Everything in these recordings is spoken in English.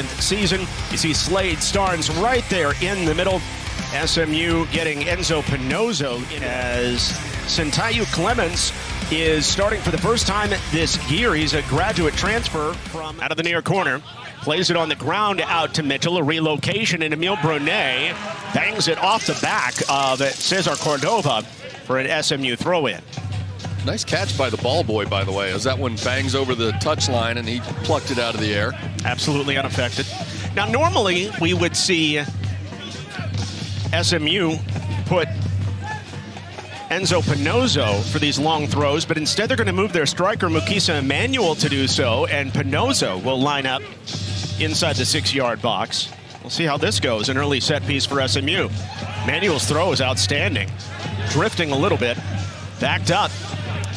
Season. You see Slade Starnes right there in the middle. SMU getting Enzo Pinozzo as Sentayu Clements is starting for the first time this year. He's a graduate transfer from out of the near corner. Plays it on the ground out to Mitchell. A relocation, and Emil Brunet bangs it off the back of Cesar Cordova for an SMU throw-in. Nice catch by the ball boy, by the way, as that one bangs over the touchline and he plucked it out of the air. Absolutely unaffected. Now, normally we would see SMU put Enzo Pinozzo for these long throws, but instead they're going to move their striker Mukisa Emmanuel to do so, and Pinozzo will line up inside the 6-yard box. We'll see how this goes. An early set piece for SMU. Emmanuel's throw is outstanding. Drifting a little bit. Backed up.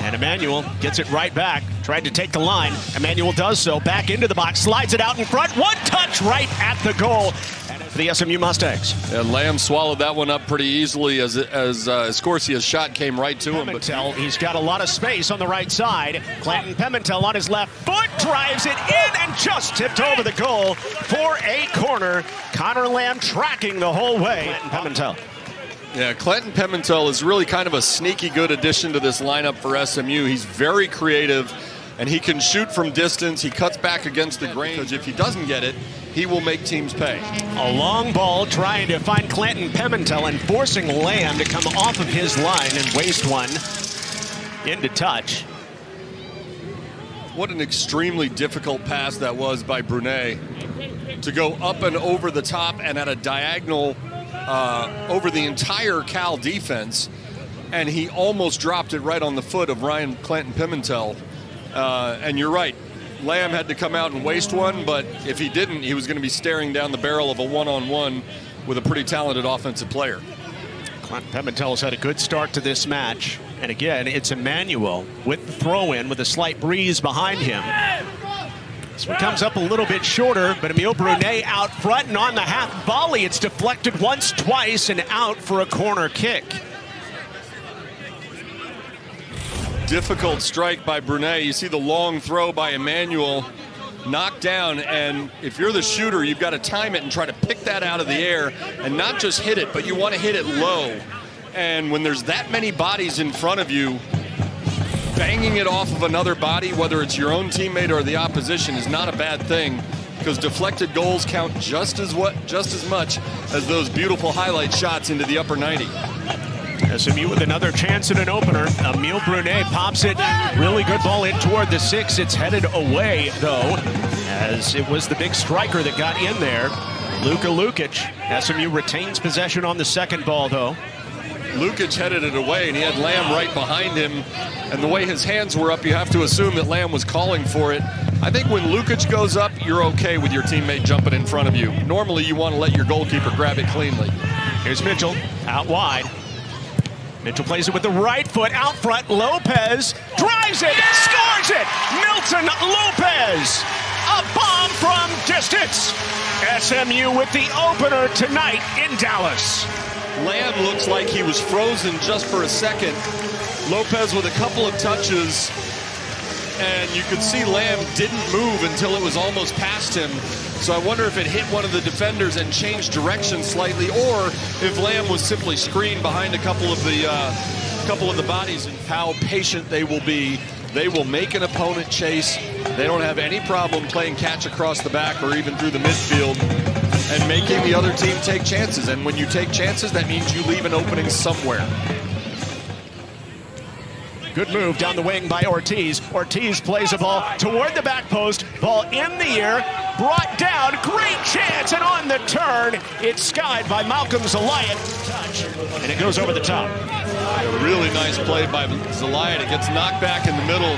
And Emmanuel gets it right back. Tried to take the line. Emmanuel does so. Back into the box. Slides it out in front. One touch right at the goal for the SMU Mustangs. And Lamb swallowed that one up pretty easily as Scorsia's shot came right to him. Pimentel, he's got a lot of space on the right side. Clanton Pimentel on his left foot. Drives it in and just tipped over the goal for a corner. Connor Lamb tracking the whole way. Clanton Pimentel. Yeah, Clanton Pimentel is really kind of a sneaky good addition to this lineup for SMU. He's very creative, and he can shoot from distance. He cuts back against the grain, because if he doesn't get it, he will make teams pay. A long ball trying to find Clanton Pimentel and forcing Lamb to come off of his line and waste one into touch. What an extremely difficult pass that was by Brunet to go up and over the top and at a diagonal over the entire Cal defense, and he almost dropped it right on the foot of Ryan Clanton Pimentel. And you're right, Lamb had to come out and waste one, but if he didn't, he was going to be staring down the barrel of a one-on-one with a pretty talented offensive player. Clanton Pimentel's had a good start to this match, and again, it's Emmanuel with the throw-in with a slight breeze behind him. This one comes up a little bit shorter, but Emil Brunet out front, and on the half volley, it's deflected once, twice, and out for a corner kick. Difficult strike by Brunet. You see the long throw by Emmanuel knocked down, and if you're the shooter, you've got to time it and try to pick that out of the air and not just hit it, but you want to hit it low. And when there's that many bodies in front of you, banging it off of another body, whether it's your own teammate or the opposition, is not a bad thing, because deflected goals count just as much as those beautiful highlight shots into the upper 90. SMU with another chance at an opener. Emil Brunet pops it. Really good ball in toward the 6. It's headed away, though, as it was the big striker that got in there. Luka Lukic. SMU retains possession on the second ball, though. Lukic headed it away, and he had Lamb right behind him. And the way his hands were up, you have to assume that Lamb was calling for it. I think when Lukic goes up, you're okay with your teammate jumping in front of you. Normally, you want to let your goalkeeper grab it cleanly. Here's Mitchell out wide. Mitchell plays it with the right foot out front. Lopez drives it, scores it. Milton Lopez, a bomb from distance. SMU with the opener tonight in Dallas. Lamb looks like he was frozen just for a second. Lopez with a couple of touches, and you could see Lamb didn't move until it was almost past him. So I wonder if it hit one of the defenders and changed direction slightly, or if Lamb was simply screened behind a couple of the bodies. And how patient they will be. They will make an opponent chase. They don't have any problem playing catch across the back or even through the midfield and making the other team take chances. And when you take chances, that means you leave an opening somewhere. Good move down the wing by Ortiz. Ortiz plays a ball toward the back post. Ball in the air, brought down. Great chance, and on the turn, it's skied by Malcolm Zelaya. Touch, and it goes over the top. A really nice play by Zelaya. It gets knocked back in the middle,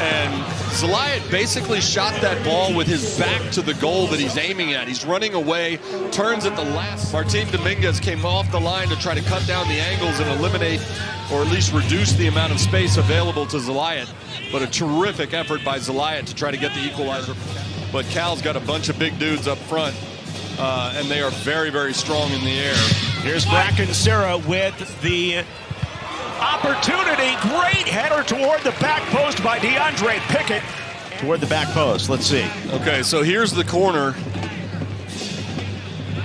and Zelaya basically shot that ball with his back to the goal that he's aiming at. He's running away, turns at the last. Martin Dominguez came off the line to try to cut down the angles and eliminate, or at least reduce the amount of space available to Zelaya. But a terrific effort by Zelaya to try to get the equalizer. But Cal's got a bunch of big dudes up front, and they are very, very strong in the air. Here's Bracken Serra with the opportunity. Great header toward the back post by DeAndre Pickett. toward the back post. Let's see. Okay, so here's the corner.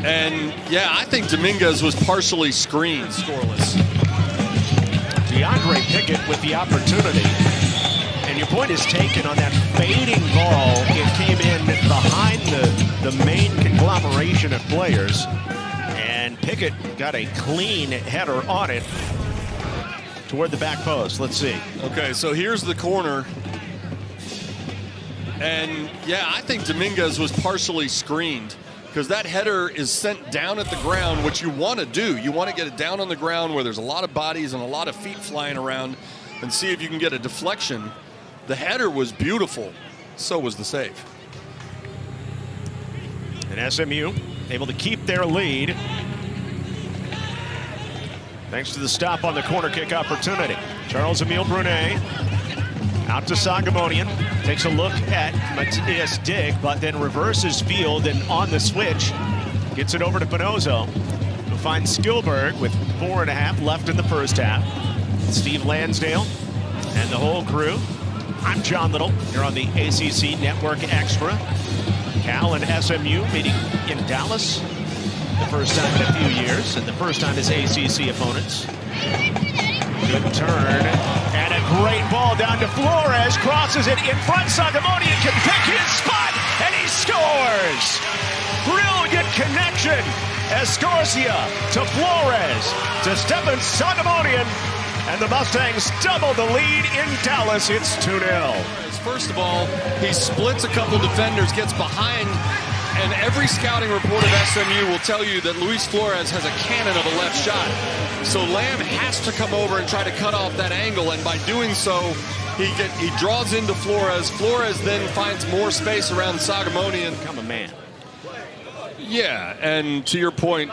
And, yeah, I think Dominguez was partially screened, scoreless. DeAndre Pickett with the opportunity. And your point is taken on that fading ball. It came in behind the main conglomeration of players. And Pickett got a clean header on it toward the back post. Let's see. Okay, so here's the corner. And, yeah, I think Dominguez was partially screened because that header is sent down at the ground, which you want to do. You want to get it down on the ground where there's a lot of bodies and a lot of feet flying around and see if you can get a deflection. The header was beautiful. So was the save. And SMU able to keep their lead thanks to the stop on the corner kick opportunity. Charles-Emile Brunet out to Sagamonian. Takes a look at Matthias Dick, but then reverses field and on the switch gets it over to Pinozo, who finds Skilberg with 4.5 left in the first half. Steve Lansdale and the whole crew. I'm John Little here on the ACC Network Extra. Cal and SMU meeting in Dallas. The first time in a few years, and the first time as ACC opponents. Good turn, and a great ball down to Flores, crosses it in front. Sagamonian can pick his spot, and he scores! Brilliant connection. Escorcia to Flores, to Stephan Soghomonian, and the Mustangs double the lead in Dallas. It's 2-0. First of all, he splits a couple defenders, gets behind, and every scouting report of SMU will tell you that Luis Flores has a cannon of a left shot. So Lamb has to come over and try to cut off that angle, and by doing so, he draws into Flores. Flores then finds more space around Sagamonian. Become a man. Yeah, and to your point,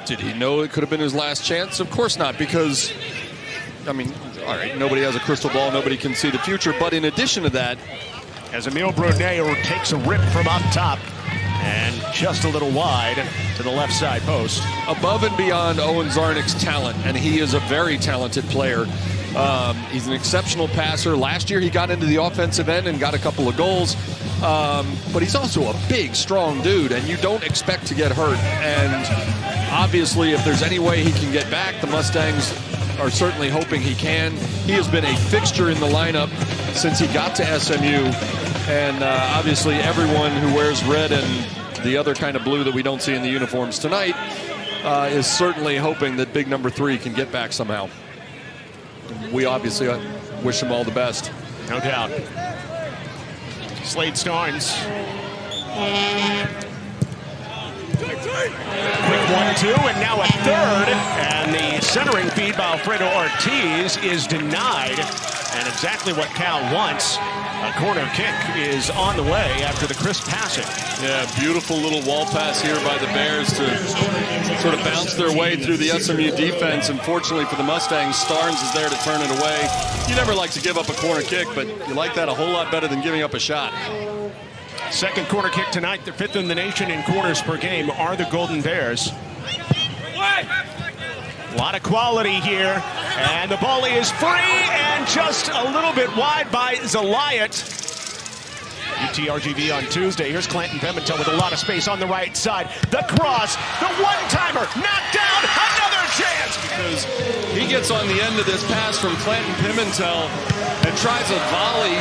did he know it could have been his last chance? Of course not, because, I mean, all right, nobody has a crystal ball, nobody can see the future, but in addition to that, as Emile Brunet takes a rip from up top and just a little wide to the left side post. Above and beyond Owen Zarnick's talent, and he is a very talented player. He's an exceptional passer. Last year he got into the offensive end and got a couple of goals, but he's also a big, strong dude, and you don't expect to get hurt. And obviously, if there's any way he can get back, the Mustangs are certainly hoping he can. He has been a fixture in the lineup since he got to SMU, and obviously everyone who wears red and the other kind of blue that we don't see in the uniforms tonight is certainly hoping that big number 3 can get back somehow. We obviously wish him all the best. No doubt. Slade Starnes. Quick 1-2, and now a third. And the centering feed by Alfredo Ortiz is denied. And exactly what Cal wants. A corner kick is on the way after the crisp passing. Yeah, beautiful little wall pass here by the Bears to sort of bounce their way through the SMU defense. Unfortunately for the Mustangs, Starnes is there to turn it away. You never like to give up a corner kick, but you like that a whole lot better than giving up a shot. Second corner kick tonight. They're 5th in the nation in corners per game are the Golden Bears. A lot of quality here, and the ball is free and just a little bit wide by Zalayat. UTRGV on Tuesday. Here's Clanton Pimentel with a lot of space on the right side. The cross, the one-timer, knocked down, another chance. Because he gets on the end of this pass from Clanton Pimentel and tries a volley,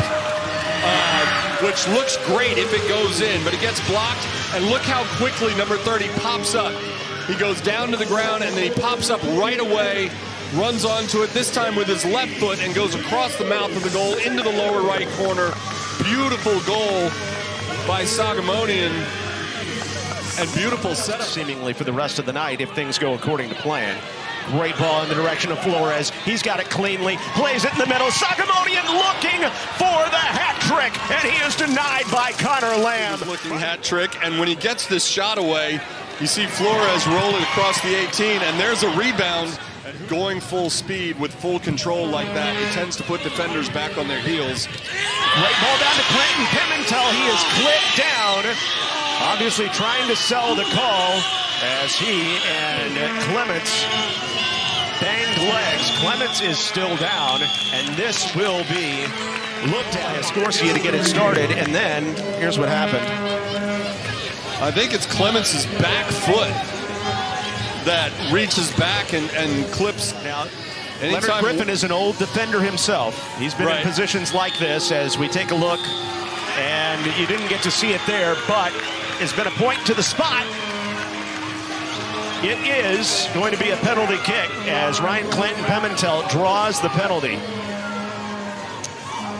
which looks great if it goes in, but it gets blocked, and look how quickly number 30 pops up. He goes down to the ground, and then he pops up right away, runs onto it, this time with his left foot, and goes across the mouth of the goal into the lower right corner. Beautiful goal by Sagamonian, and beautiful setup. Seemingly for the rest of the night if things go according to plan. Great ball in the direction of Flores. He's got it cleanly, plays it in the middle. Sagamonian looking for the hat trick, and he is denied by Connor Lamb. Looking hat trick, and when he gets this shot away, you see Flores rolling across the 18, and there's a rebound. Going full speed with full control like that, it tends to put defenders back on their heels. Great ball down to Clanton Pimentel. He is clipped down, obviously trying to sell the call as he and Clements banged legs. Clements is still down, and this will be looked at as Scorsia to get it started, and then here's what happened. I think it's Clements' back foot that reaches back and clips. Now, Leonard Griffin is an old defender himself. He's been in positions like this as we take a look, and you didn't get to see it there, but it's been a point to the spot. It is going to be a penalty kick as Ryan Clanton-Pimentel draws the penalty.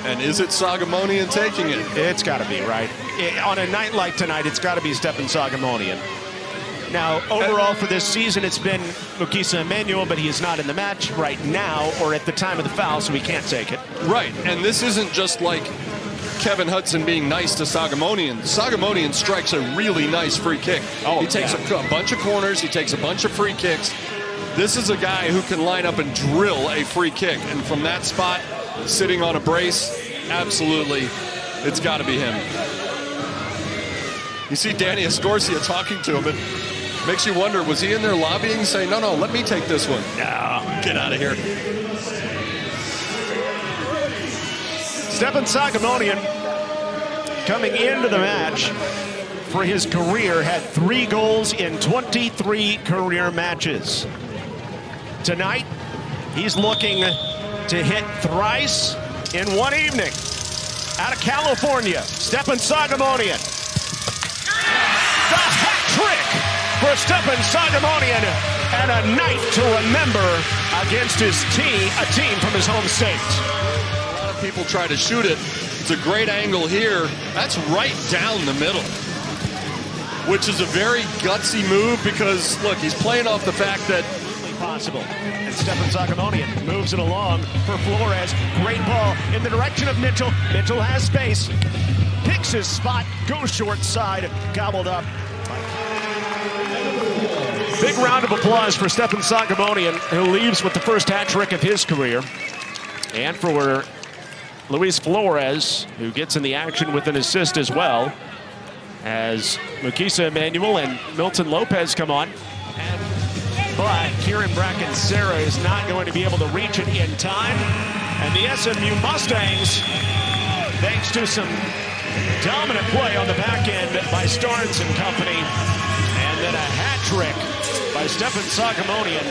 And is it Sagamonian taking it? It's got to be, right? On a night like tonight, it's got to be Stephan Soghomonian. Now, overall for this season, it's been Mukisa Emmanuel, but he is not in the match right now or at the time of the foul, so he can't take it. Right, and this isn't just like Kevin Hudson being nice to Sagamonian. Sagamonian strikes a really nice free kick. He takes a bunch of corners, he takes a bunch of free kicks. This is a guy who can line up and drill a free kick, and from that spot, sitting on a brace, absolutely, it's got to be him. You see Danny Escorcia talking to him, and makes you wonder, was he in there lobbying, saying, no, let me take this one? No, get out of here. Stephan Soghomonian coming into the match for his career had 3 goals in 23 career matches. Tonight, he's looking to hit thrice in one evening. Out of California, Stephan Soghomonian. The hat trick for Stephan Soghomonian, and a night to remember against his team, a team from his home state. A lot of people try to shoot it. It's a great angle here. That's right down the middle, which is a very gutsy move because, look, he's playing off the fact that possible. And Stephan Soghomonian moves it along for Flores. Great ball in the direction of Mitchell. Mitchell has space. Picks his spot, goes short side, gobbled up. Big round of applause for Stephan Soghomonian, who leaves with the first hat trick of his career. And for Luis Flores, who gets in the action with an assist as well, as Mukisa Emmanuel and Milton Lopez come on. But Kieran Bracken-Serra is not going to be able to reach it in time. And the SMU Mustangs, thanks to some dominant play on the back end by Starnes and company, and then a hat trick by Stephan Soghomonian,